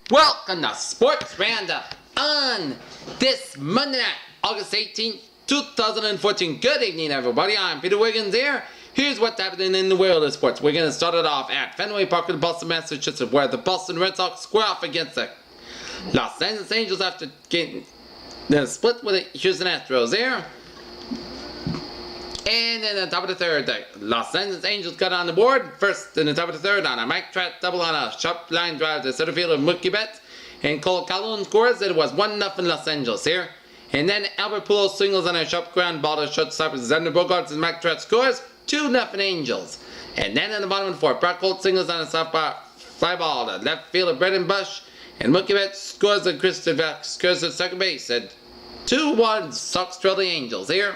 Welcome to Sports Roundup on this Monday night, August 18th, 2014. Good evening, everybody. I'm Peter Wiggins here. Here's what's happening in the world of sports. We're going to start it off at Fenway Park in Boston, Massachusetts, where the Boston Red Sox square off against the Los Angeles Angels after getting the split with the Houston Astros there. And in the top of the third, the Los Angeles Angels got on the board. First in the top of the third on a Mike Trout double on a sharp line drive to center field of Mookie Betts. And Cole Calhoun scores. It was 1-0 Los Angeles here. And then Albert Pujols singles on a sharp ground ball to shortstop with Xander Bogaerts and Mike Trout scores. 2-0 Angels. And then in the bottom of the fourth, Brock Holt singles on a softball fly ball to left field of Brendan Bush. And Mookie Betts scores and Christian Beck scores at second base. At 2-1 Sox trail the Angels here.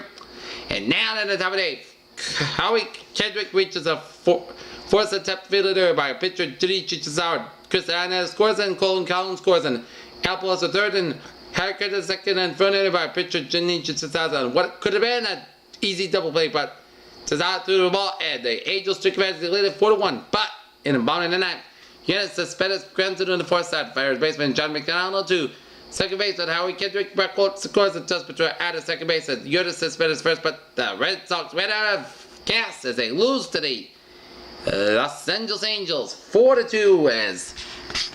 And now in the top of the eighth, Howie Kendrick reaches a fourth attempt fielder by a pitcher Judy Chichizard. Chris Arnaz scores and Colin Collins scores and Apple is the third and Harriker the second and fronted by pitcher Jenny Chichizard. What could have been an easy double play, but Chichizard threw the ball and the Angels took advantage. They lead it 4-1. But in the bottom of the ninth, Yannis Cespedes Scranton on the fourth side. Fires baseman John McDonald to second base with Howie Kendrick. Brock Holt scores and Tuss Patrol out of second base. Yoda Cespedes first, but the Red Sox ran out of gas as they lose to the Los Angeles Angels 4-2 as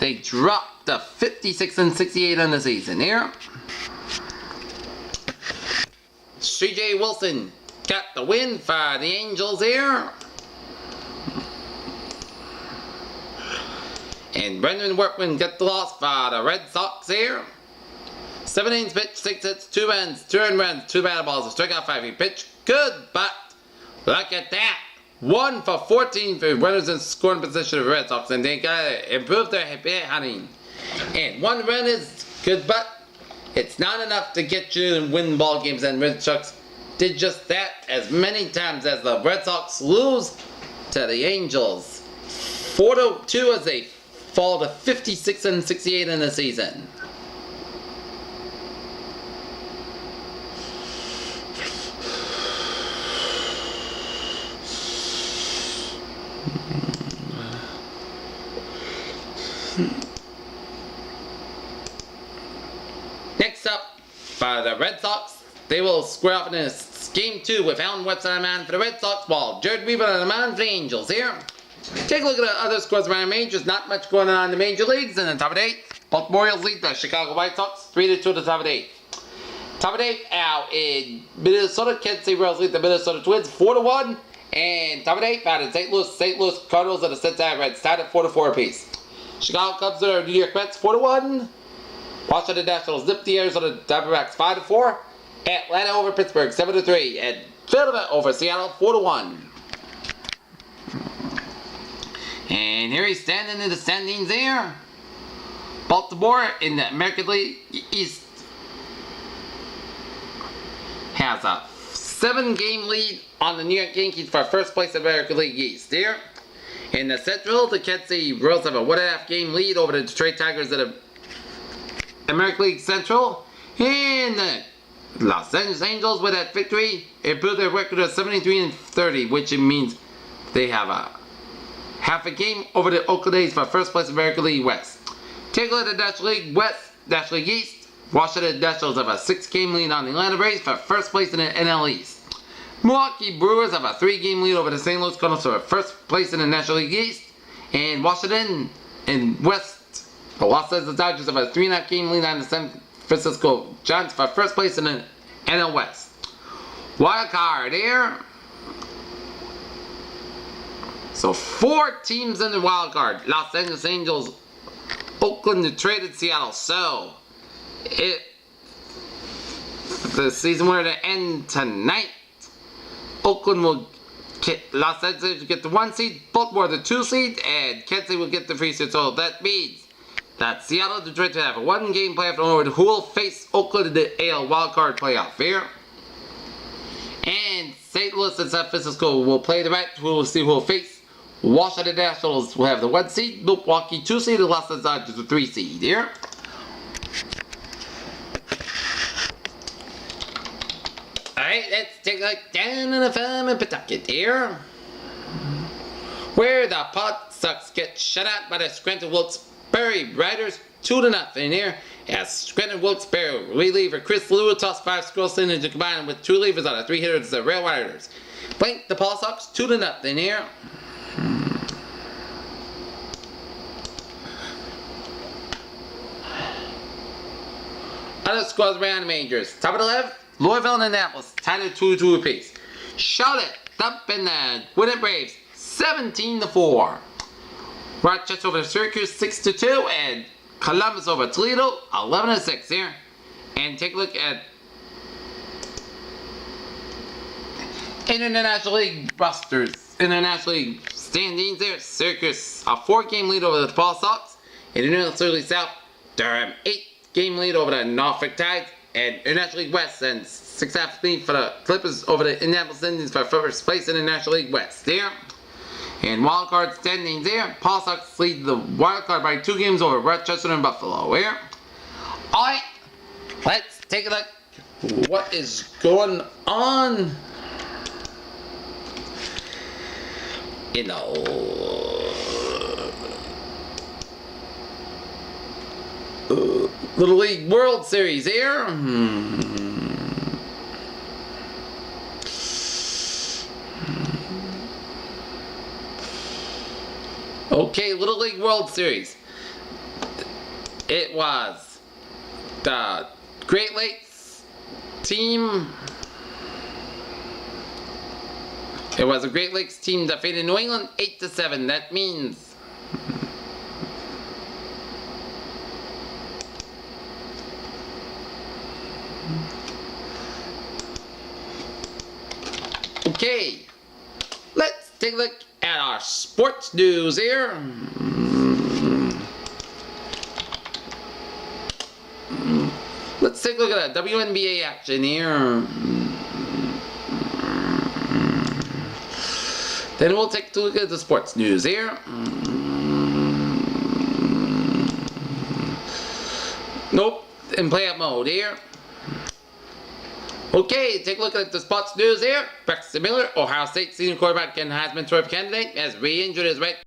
they drop to 56-68 on the season here. C.J. Wilson got the win for the Angels here. And Brendan Workman got the loss for the Red Sox here. 7 innings pitched, 6 hits, 2 runs, 2 earned runs, 2 batted balls, a strikeout, 5 he pitched. Good, but look at that. 1 for 14 for runners in scoring position of the Red Sox, and they got to improve their hit hunting. And 1 run is good, but it's not enough to get you to win ball games, and Red Sox did just that as many times as the Red Sox lose to the Angels. 4-2 as they fall to 56-68 in the season. Next up, for the Red Sox, they will square off in this game 2 with Alan Webster on the mound for the Red Sox, while Jared Weaver on the mound for the Angels here. Take a look at the other scores around the majors. Not much going on in the major leagues. In the top of the 8th, Baltimore Orioles lead the Chicago White Sox 3-2 to the top of the 8th. Top of the 8th, out in Minnesota, Kansas City Royals lead the Minnesota Twins 4-1. And top of the 8th, out in St. Louis Cardinals and the Cincinnati Reds tied at 4-4 apiece. Chicago Cubs are New York Mets 4-1. Washington Nationals nip the Arizona Diamondbacks 5-4. Atlanta over Pittsburgh 7-3. And Philadelphia over Seattle 4-1. And here he's standing in the standings there. Baltimore in the American League East has a 7-game lead on the New York Yankees for first place in the American League East here. In the Central, the Kansas City Royals have a 1.5 game lead over the Detroit Tigers in the American League Central. And the Los Angeles Angels, with that victory, improved their record to 73-30, which means they have a half a game over the Oakland A's for first place in American League West. Take a look at the National League West, National League East. Washington Nationals have a 6-game lead on the Atlanta Braves for first place in the NL East. Milwaukee Brewers have a 3-game lead over the St. Louis Cardinals for first place in the National League East. And Washington and West, the Los Angeles Dodgers have a 3.5-game lead on the San Francisco Giants for first place in the NL West. Wild card here. So 4 teams in the wild card. Los Angeles Angels, Oakland, Detroit, and Seattle. So the season were to end tonight. Oakland will get Los Angeles will get the 1 seed, Baltimore the 2 seed, and Kansas City will get the 3 seed. So that means that Seattle, Detroit will have a 1-game playoff over who will face Oakland in the AL wildcard playoff here. And St. Louis and San Francisco will play the match. We will see who will face. Washington Nationals will have the 1 seed, Milwaukee 2 seed, and Los Angeles Dodgers the 3 seed here. Alright, let's take a look down in the film in Pawtucket here, where the Pawsox get shut out by the Scranton Wilkes-Barre Railriders 2-0 here. As Scranton Wilkes-Barre reliever Chris Lewis tossed 5 scoreless innings to combine with 2 relievers on a 3-hitters the Railriders. Playing the Pawsox 2-0 here. Other scores around the majors. Top of the 11th, Louisville and Annapolis tied at 2-2 apiece. Charlotte thumping the Winning Braves 17-4. Rochester over Syracuse 6-2, and Columbus over Toledo 11-6 here. And take a look at International League rosters, International League standings there. Syracuse a 4-game lead over the Pawsox. And International League South, Durham 8-game lead over the Norfolk Tides. And International League West and 6.5 lead for the Clippers over the Indianapolis Indians for first place in the National League West there. And wildcard standings there. Pawsox lead the wildcard by 2 games over Rochester and Buffalo here. Alright, let's take a look what is going on in the Little League World Series here. Okay, Little League World Series. It was the Great Lakes team. It was a Great Lakes team defeated New England 8-7. That means okay, let's take a look at our sports news here. Let's take a look at the WNBA action here. Then we'll take a look at the sports news here. Nope, in play-up mode here. Okay, take a look at the sports news here. Braxton Miller, Ohio State senior quarterback and Heisman Trophy candidate, has re-injured his right